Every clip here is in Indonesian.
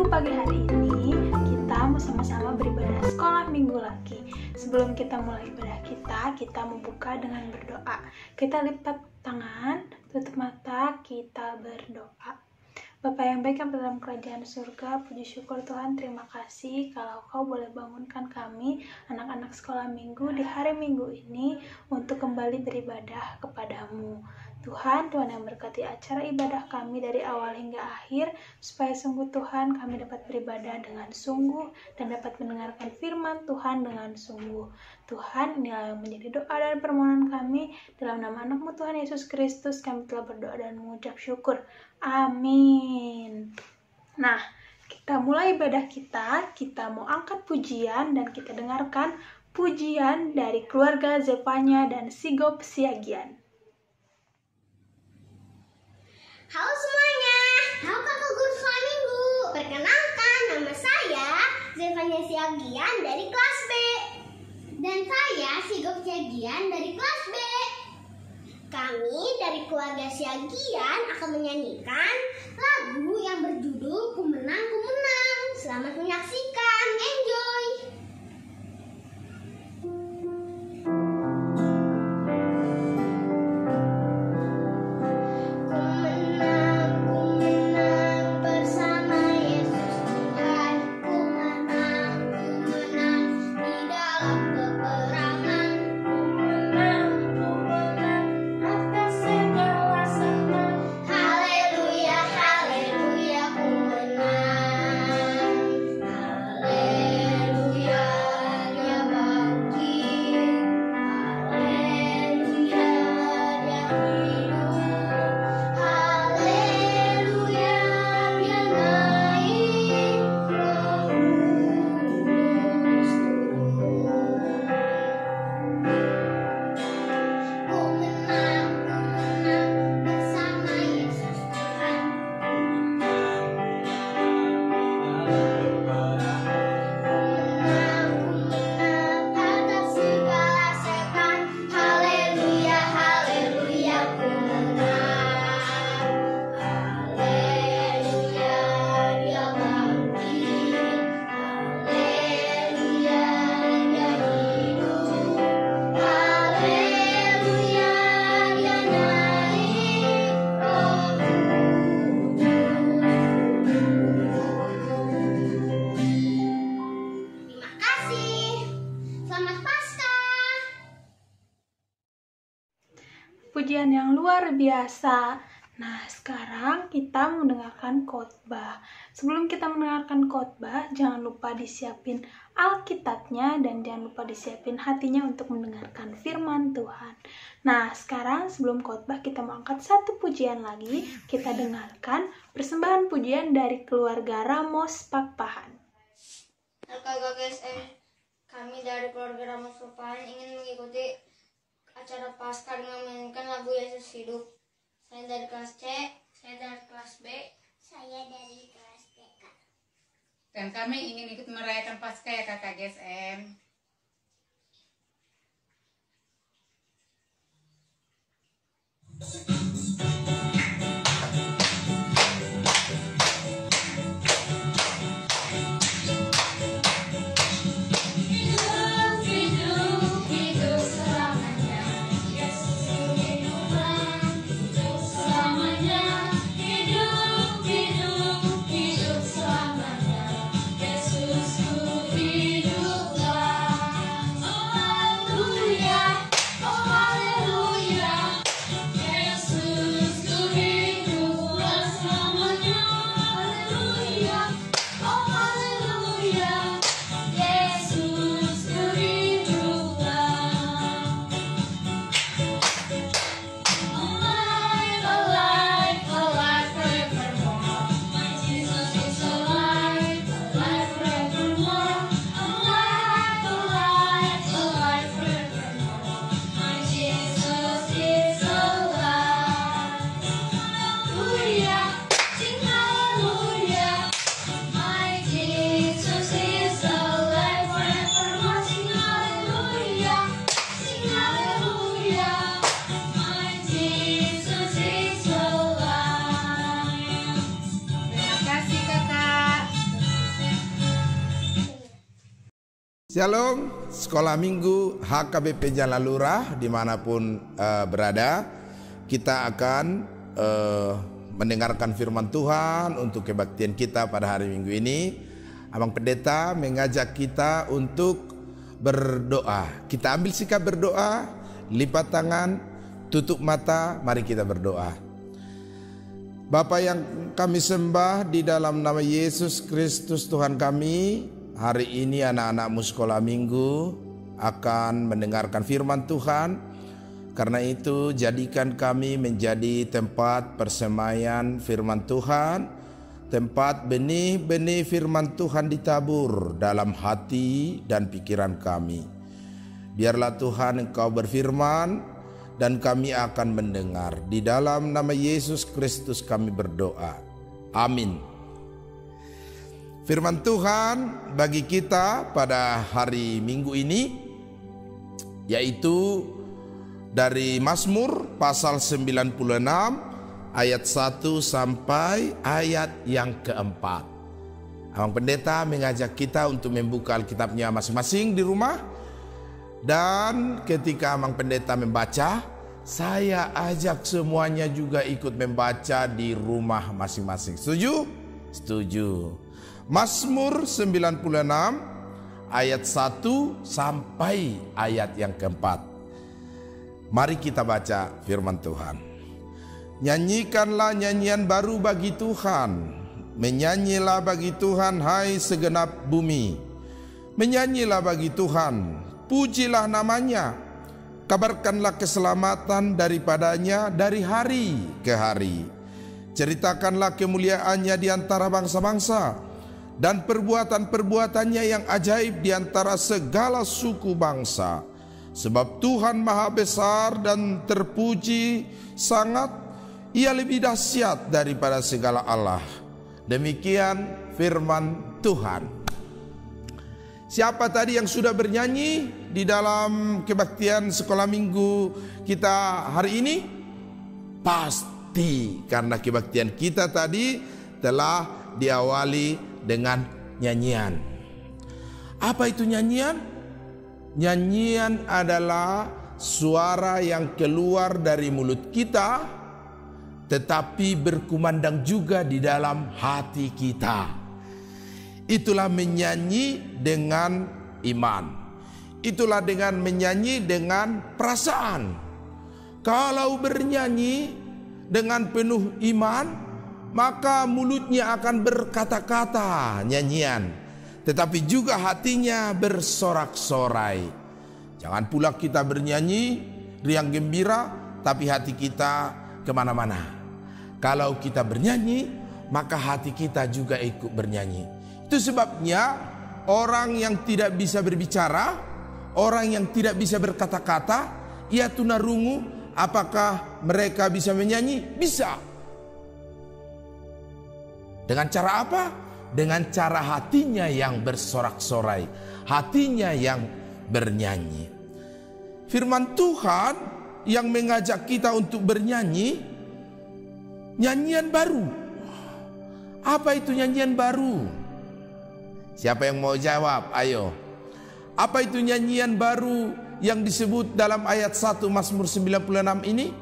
Minggu pagi hari ini kita mau sama-sama beribadah sekolah minggu lagi. Sebelum kita mulai ibadah kita membuka dengan berdoa. Kita lipat tangan, tutup mata, kita berdoa. Bapa yang baik yang dalam kerajaan surga, puji syukur Tuhan, terima kasih kalau Kau boleh bangunkan kami, anak-anak sekolah minggu di hari minggu ini untuk kembali beribadah kepadamu. Tuhan yang berkati acara ibadah kami dari awal hingga akhir, supaya sungguh Tuhan kami dapat beribadah dengan sungguh dan dapat mendengarkan firman Tuhan dengan sungguh. Tuhan, inilah yang menjadi doa dan permohonan kami, dalam nama anak-Mu Tuhan Yesus Kristus kami telah berdoa dan mengucap syukur. Amin. Nah, kita mulai ibadah kita mau angkat pujian dan kita dengarkan pujian dari keluarga Zefanya dan Sigop Siagian. Halo semuanya, halo kakak guru sekolah minggu. Perkenalkan, nama saya Zefanya Siagian dari kelas B. Dan saya Sigop Siagian dari kelas B. Kami dari keluarga Siagian akan menyanyikan lagu yang berjudul Ku Menang, Ku Menang. Selamat menyaksikan, enjoy! Pujian yang luar biasa. Nah, sekarang kita mendengarkan khotbah. Sebelum kita mendengarkan khotbah, jangan lupa disiapin Alkitabnya dan jangan lupa disiapin hatinya untuk mendengarkan firman Tuhan. Nah, sekarang sebelum khotbah kita mau angkat satu pujian lagi. Kita dengarkan persembahan pujian dari keluarga Ramos Pakpahan. Kakak GSM, kami dari keluarga Ramos Pakpahan ingin mengikuti acara Paskah dengan menyanyikan lagu Yesus Hidup. Saya dari kelas C, saya dari kelas B, Saya dari kelas TK. Dan kami ingin ikut merayakan Paskah ya kakak GSM. Hallelujah, oh hallelujah, Yesus Shalom, sekolah minggu HKBP Jalan Lurah dimanapun berada. Kita akan mendengarkan firman Tuhan untuk kebaktian kita pada hari Minggu ini. Abang Pendeta mengajak kita untuk berdoa. Kita ambil sikap berdoa, lipat tangan, tutup mata, mari kita berdoa. Bapa yang kami sembah di dalam nama Yesus Kristus Tuhan kami, hari ini anak-anakmu sekolah minggu akan mendengarkan firman Tuhan. Karena itu jadikan kami menjadi tempat persemaian firman Tuhan, tempat benih-benih firman Tuhan ditabur dalam hati dan pikiran kami. Biarlah Tuhan Engkau berfirman dan kami akan mendengar. Di dalam nama Yesus Kristus kami berdoa. Amin. Firman Tuhan bagi kita pada hari Minggu ini yaitu dari Mazmur pasal 96 ayat 1 sampai ayat yang keempat. Abang Pendeta mengajak kita untuk membuka Alkitabnya masing-masing di rumah. Dan ketika Abang Pendeta membaca, saya ajak semuanya juga ikut membaca di rumah masing-masing. Setuju? Setuju. Mazmur 96 ayat 1 sampai ayat yang keempat. Mari kita baca firman Tuhan. Nyanyikanlah nyanyian baru bagi Tuhan. Menyanyilah bagi Tuhan hai segenap bumi. Menyanyilah bagi Tuhan, pujilah namanya. Kabarkanlah keselamatan daripadanya dari hari ke hari. Ceritakanlah kemuliaannya di antara bangsa-bangsa dan perbuatan-perbuatannya yang ajaib di antara segala suku bangsa. Sebab Tuhan maha besar dan terpuji sangat, Ia lebih dahsyat daripada segala Allah. Demikian firman Tuhan. Siapa tadi yang sudah bernyanyi di dalam kebaktian sekolah minggu kita hari ini? Pasti, karena kebaktian kita tadi telah diawali dengan nyanyian. Apa itu nyanyian? Nyanyian adalah suara yang keluar dari mulut kita, tetapi berkumandang juga di dalam hati kita. Itulah menyanyi dengan iman. Itulah dengan menyanyi dengan perasaan. Kalau bernyanyi dengan penuh iman, maka mulutnya akan berkata-kata nyanyian, tetapi juga hatinya bersorak-sorai. Jangan pula kita bernyanyi riang gembira, tapi hati kita kemana-mana. Kalau kita bernyanyi, maka hati kita juga ikut bernyanyi. Itu sebabnya orang yang tidak bisa berbicara, orang yang tidak bisa berkata-kata, ia tunarungu, apakah mereka bisa menyanyi? Bisa. Dengan cara apa? Dengan cara hatinya yang bersorak-sorai, hatinya yang bernyanyi. Firman Tuhan yang mengajak kita untuk bernyanyi, nyanyian baru. Apa itu nyanyian baru? Siapa yang mau jawab? Ayo. Apa itu nyanyian baru yang disebut dalam ayat 1 Mazmur 96 ini?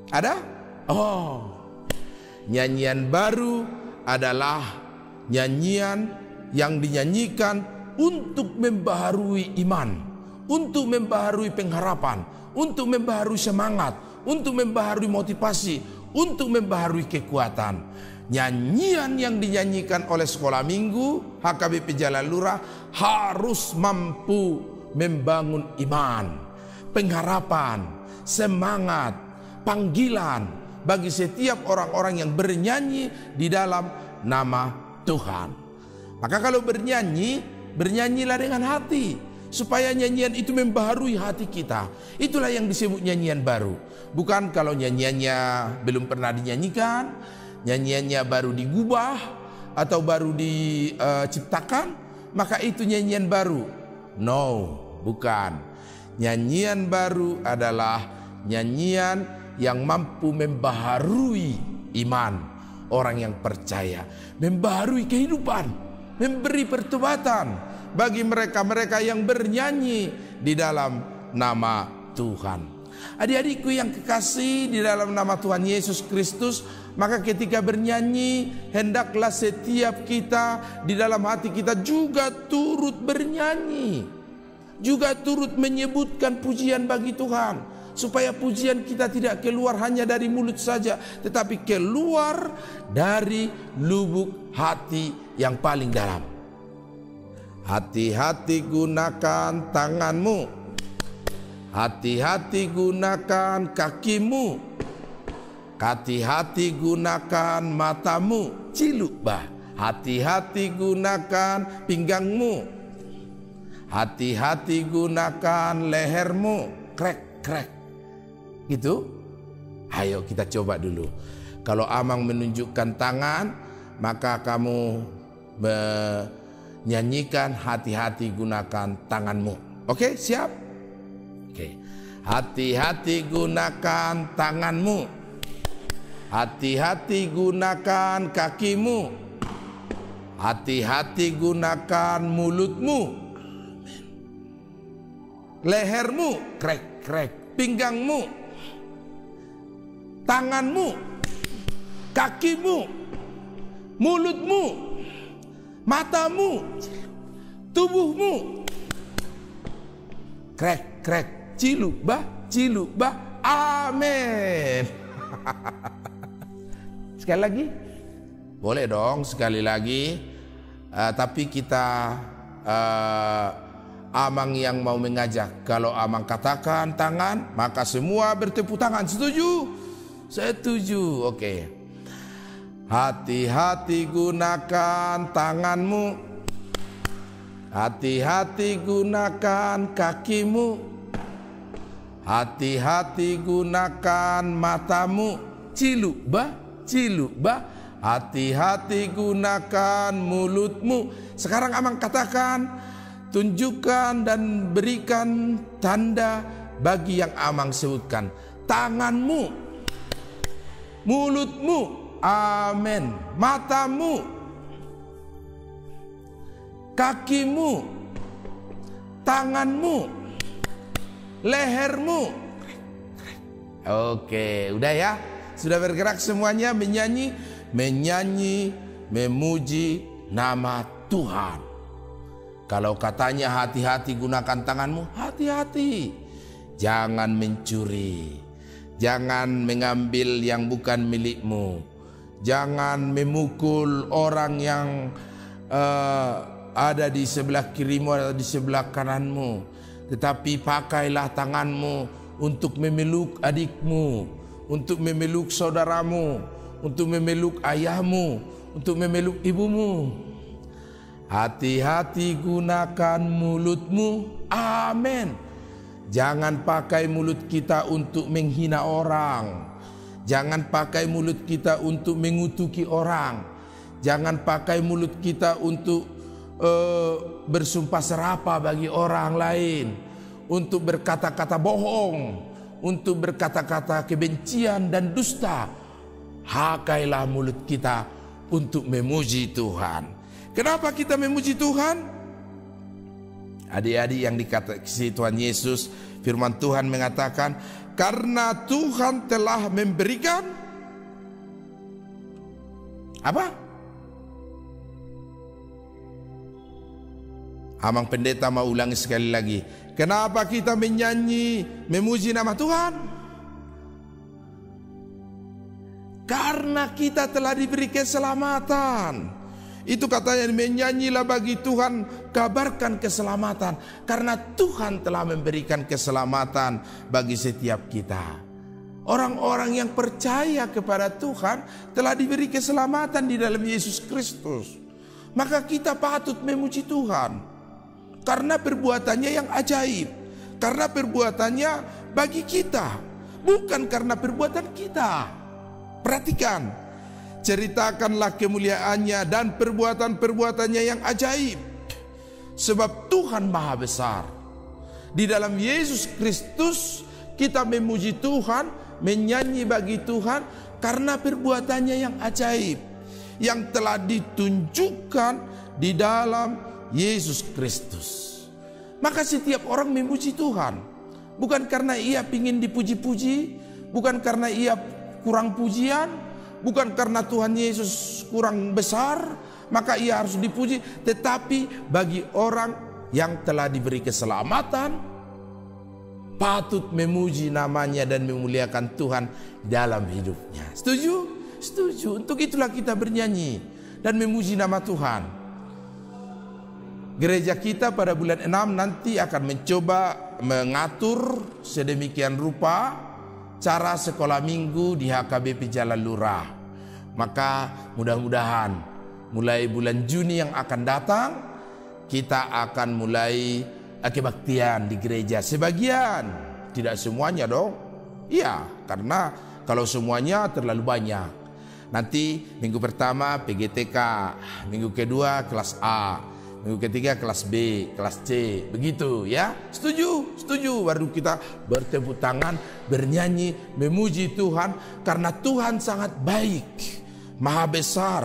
Ada? Oh. Nyanyian baru adalah nyanyian yang dinyanyikan untuk membaharui iman, untuk membaharui pengharapan, untuk membaharui semangat, untuk membaharui motivasi, untuk membaharui kekuatan. Nyanyian yang dinyanyikan oleh sekolah minggu HKBP Jalan Lurah harus mampu membangun iman, pengharapan, semangat, panggilan bagi setiap orang-orang yang bernyanyi di dalam nama Tuhan. Maka kalau bernyanyi, bernyanyilah dengan hati, supaya nyanyian itu membaharui hati kita. Itulah yang disebut nyanyian baru. Bukan kalau nyanyiannya belum pernah dinyanyikan, nyanyiannya baru digubah atau baru diciptakan, maka itu nyanyian baru. No, bukan. Nyanyian baru adalah nyanyian yang mampu membaharui iman orang yang percaya, membaharui kehidupan, memberi pertobatan, bagi mereka-mereka yang bernyanyi di dalam nama Tuhan. Adik-adikku yang kekasih di dalam nama Tuhan Yesus Kristus, maka ketika bernyanyi, hendaklah setiap kita di dalam hati kita juga turut bernyanyi, juga turut menyebutkan pujian bagi Tuhan, supaya pujian kita tidak keluar hanya dari mulut saja, tetapi keluar dari lubuk hati yang paling dalam. Hati-hati gunakan tanganmu, hati-hati gunakan kakimu, hati-hati gunakan matamu, ciluk bah. Hati-hati gunakan pinggangmu, hati-hati gunakan lehermu, krek krek. Gitu. Ayo kita coba dulu. Kalau Amang menunjukkan tangan, maka kamu menyanyikan hati-hati gunakan tanganmu. Oke, siap? Oke. Hati-hati gunakan tanganmu, hati-hati gunakan kakimu, hati-hati gunakan mulutmu, lehermu, krek krek, pinggangmu, tanganmu, kakimu, mulutmu, matamu, tubuhmu, krek krek, ciluk bah, amin. Sekali lagi, boleh dong sekali lagi, tapi kita Amang yang mau mengajak. Kalau Amang katakan tangan, maka semua bertepuk tangan. Setuju? Setuju. Oke. Hati-hati gunakan tanganmu, hati-hati gunakan kakimu, hati-hati gunakan matamu, ciluk bah, hati-hati gunakan mulutmu. Sekarang Amang katakan, tunjukkan dan berikan tanda bagi yang Amang sebutkan. Tanganmu, mulutmu, amin, matamu, kakimu, tanganmu, lehermu. Oke, udah ya. Sudah bergerak semuanya menyanyi, memuji nama Tuhan. Kalau katanya hati-hati gunakan tanganmu, hati-hati. Jangan mencuri, jangan mengambil yang bukan milikmu, jangan memukul orang yang ada di sebelah kirimu atau di sebelah kananmu. Tetapi pakailah tanganmu untuk memeluk adikmu, untuk memeluk saudaramu, untuk memeluk ayahmu, untuk memeluk ibumu. Hati-hati gunakan mulutmu, amin. Jangan pakai mulut kita untuk menghina orang. Jangan pakai mulut kita untuk mengutuki orang. Jangan pakai mulut kita untuk bersumpah serapah bagi orang lain, untuk berkata-kata bohong, untuk berkata-kata kebencian dan dusta. Pakailah mulut kita untuk memuji Tuhan. Kenapa kita memuji Tuhan? Adik-adik yang dikasihi Tuhan Yesus, firman Tuhan mengatakan, karena Tuhan telah memberikan apa? Amang pendeta mau ulangi sekali lagi. Kenapa kita menyanyi, memuji nama Tuhan? Karena kita telah diberi keselamatan. Itu katanya, menyanyilah bagi Tuhan, kabarkan keselamatan. Karena Tuhan telah memberikan keselamatan bagi setiap kita. Orang-orang yang percaya kepada Tuhan telah diberi keselamatan di dalam Yesus Kristus. Maka kita patut memuji Tuhan. Karena perbuatannya yang ajaib. Karena perbuatannya bagi kita. Bukan karena perbuatan kita. Perhatikan. Ceritakanlah kemuliaannya dan perbuatan-perbuatannya yang ajaib. Sebab Tuhan Maha Besar. Di dalam Yesus Kristus kita memuji Tuhan, menyanyi bagi Tuhan karena perbuatannya yang ajaib, yang telah ditunjukkan di dalam Yesus Kristus. Maka setiap orang memuji Tuhan, bukan karena ia ingin dipuji-puji, bukan karena ia kurang pujian, bukan karena Tuhan Yesus kurang besar maka ia harus dipuji, tetapi bagi orang yang telah diberi keselamatan patut memuji namanya dan memuliakan Tuhan dalam hidupnya. Setuju? Setuju. Untuk itulah kita bernyanyi dan memuji nama Tuhan. Gereja kita pada bulan 6 nanti akan mencoba mengatur sedemikian rupa cara sekolah minggu di HKBP Jalan Lurah. Maka mudah-mudahan mulai bulan Juni yang akan datang kita akan mulai kebaktian di gereja. Sebagian, tidak semuanya dong. Iya, karena kalau semuanya terlalu banyak. Nanti minggu pertama PGTK, minggu kedua kelas A, minggu ketiga kelas B, kelas C, begitu ya. Setuju? Setuju. Baru kita bertepuk tangan, bernyanyi, memuji Tuhan karena Tuhan sangat baik, maha besar.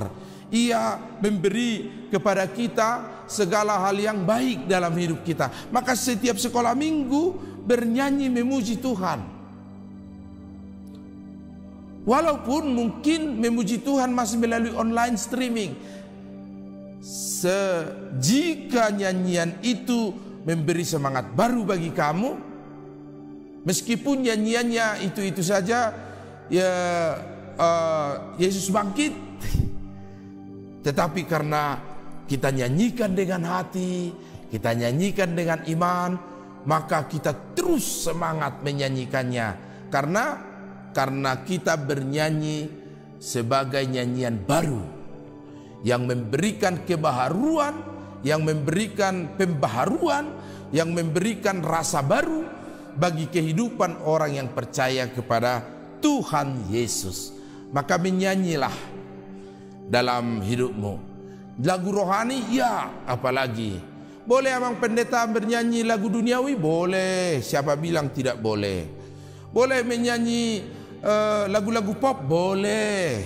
Ia memberi kepada kita segala hal yang baik dalam hidup kita. Maka setiap sekolah minggu bernyanyi memuji Tuhan. Walaupun mungkin memuji Tuhan masih melalui online streaming, jika nyanyian itu memberi semangat baru bagi kamu, meskipun nyanyiannya itu saja, ya Yesus bangkit, tetapi karena kita nyanyikan dengan hati, kita nyanyikan dengan iman, maka kita terus semangat menyanyikannya. Karena kita bernyanyi sebagai nyanyian baru yang memberikan kebaharuan, yang memberikan pembaharuan, yang memberikan rasa baru bagi kehidupan orang yang percaya kepada Tuhan Yesus. Maka menyanyilah dalam hidupmu. Lagu rohani, ya, apalagi. Boleh Abang Pendeta bernyanyi lagu duniawi? Boleh. Siapa bilang tidak boleh? Boleh menyanyi lagu-lagu pop? Boleh.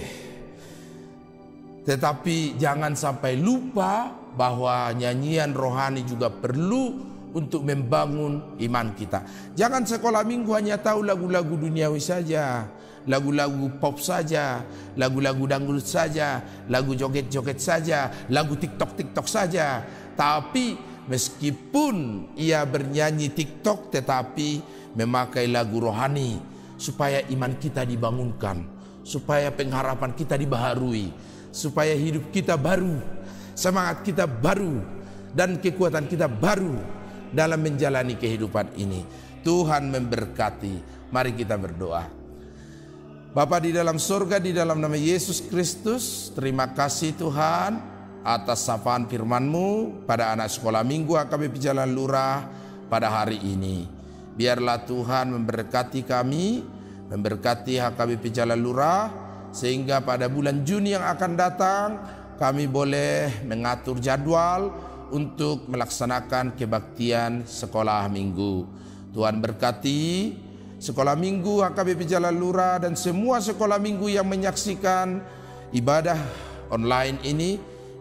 Tetapi jangan sampai lupa bahwa nyanyian rohani juga perlu untuk membangun iman kita. Jangan sekolah minggu hanya tahu lagu-lagu duniawi saja, lagu-lagu pop saja, lagu-lagu dangdut saja, lagu joget-joget saja, lagu TikTok saja. Tapi meskipun ia bernyanyi TikTok tetapi memakai lagu rohani supaya iman kita dibangunkan, supaya pengharapan kita dibaharui, supaya hidup kita baru, semangat kita baru, dan kekuatan kita baru dalam menjalani kehidupan ini. Tuhan memberkati. Mari kita berdoa. Bapa di dalam surga, di dalam nama Yesus Kristus, terima kasih Tuhan atas sapaan firman-Mu pada anak sekolah minggu HKBP Jalan Lurah pada hari ini. Biarlah Tuhan memberkati kami, memberkati HKBP Jalan Lurah, sehingga pada bulan Juni yang akan datang kami boleh mengatur jadwal untuk melaksanakan kebaktian sekolah minggu. Tuhan berkati sekolah minggu HKBP Jalan Lurah dan semua sekolah minggu yang menyaksikan ibadah online ini.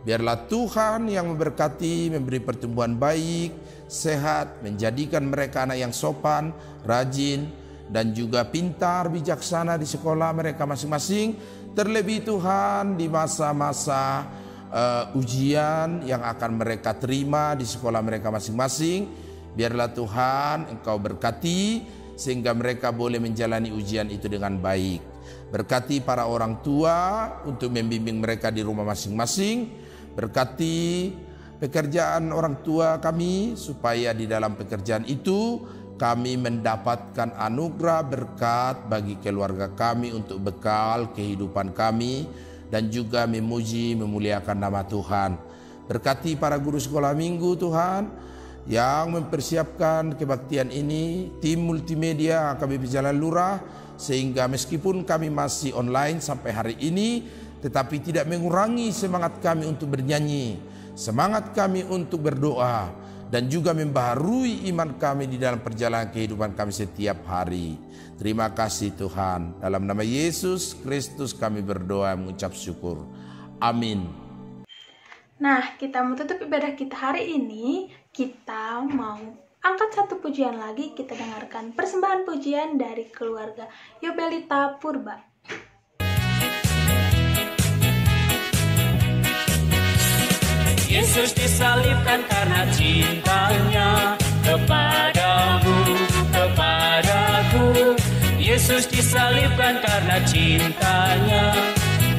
Biarlah Tuhan yang memberkati, memberi pertumbuhan baik, sehat, menjadikan mereka anak yang sopan, rajin, dan juga pintar, bijaksana di sekolah mereka masing-masing. Terlebih Tuhan di masa-masa ujian yang akan mereka terima di sekolah mereka masing-masing. Biarlah Tuhan Engkau berkati sehingga mereka boleh menjalani ujian itu dengan baik. Berkati para orang tua untuk membimbing mereka di rumah masing-masing. Berkati pekerjaan orang tua kami supaya di dalam pekerjaan itu kami mendapatkan anugerah berkat bagi keluarga kami untuk bekal kehidupan kami dan juga memuji memuliakan nama Tuhan. Berkati para guru sekolah minggu Tuhan yang mempersiapkan kebaktian ini, tim multimedia HKBP Jalan Lurah, sehingga meskipun kami masih online sampai hari ini, tetapi tidak mengurangi semangat kami untuk bernyanyi, semangat kami untuk berdoa, dan juga membaharui iman kami di dalam perjalanan kehidupan kami setiap hari. Terima kasih Tuhan. Dalam nama Yesus Kristus kami berdoa mengucap syukur. Amin. Nah, kita mau tutup ibadah kita hari ini. Kita mau angkat satu pujian lagi. Kita dengarkan persembahan pujian dari keluarga Yobelita Purba. Yesus disalibkan karena cintanya kepadamu, kepadaku. Yesus disalibkan karena cintanya,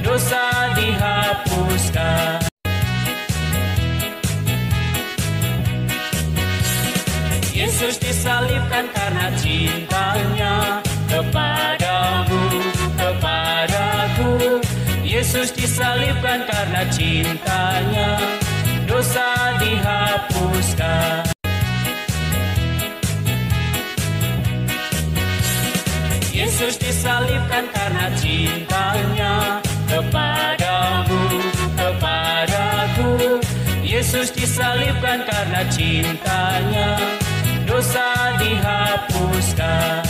dosa dihapuskan. Yesus disalibkan karena cintanya kepadamu, kepadaku. Yesus disalibkan karena cintanya, dosa dihapuskan. Yesus disalibkan karena cintanya kepadamu, kepadaku. Yesus disalibkan karena cintanya, dosa dihapuskan.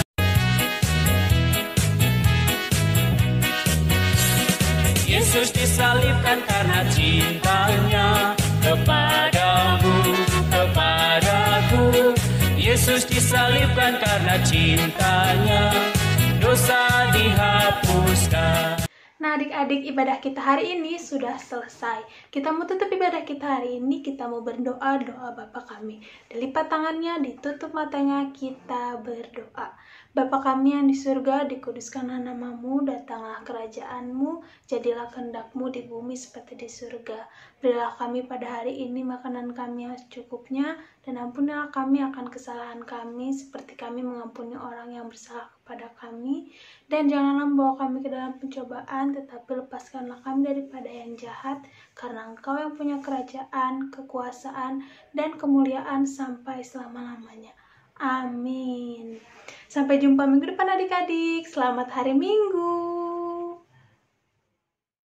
Yesus disalibkan karena cintanya kepadamu, kepadaku. Yesus disalibkan karena cintanya, dosa dihapuskan. Nah, adik-adik, ibadah kita hari ini sudah selesai. Kita mau tutup ibadah kita hari ini, kita mau berdoa, doa Bapa kami. Dilipat tangannya, ditutup matanya, kita berdoa. Bapa kami yang di surga, dikuduskanlah namamu, datanglah kerajaanmu, jadilah kehendakmu di bumi seperti di surga. Berilah kami pada hari ini makanan kami yang secukupnya, dan ampunilah kami akan kesalahan kami, seperti kami mengampuni orang yang bersalah kepada kami. Dan janganlah membawa kami ke dalam pencobaan, tetapi lepaskanlah kami daripada yang jahat, karena Engkau yang punya kerajaan, kekuasaan, dan kemuliaan sampai selama-lamanya. Amin. Sampai jumpa minggu depan adik-adik. Selamat hari Minggu.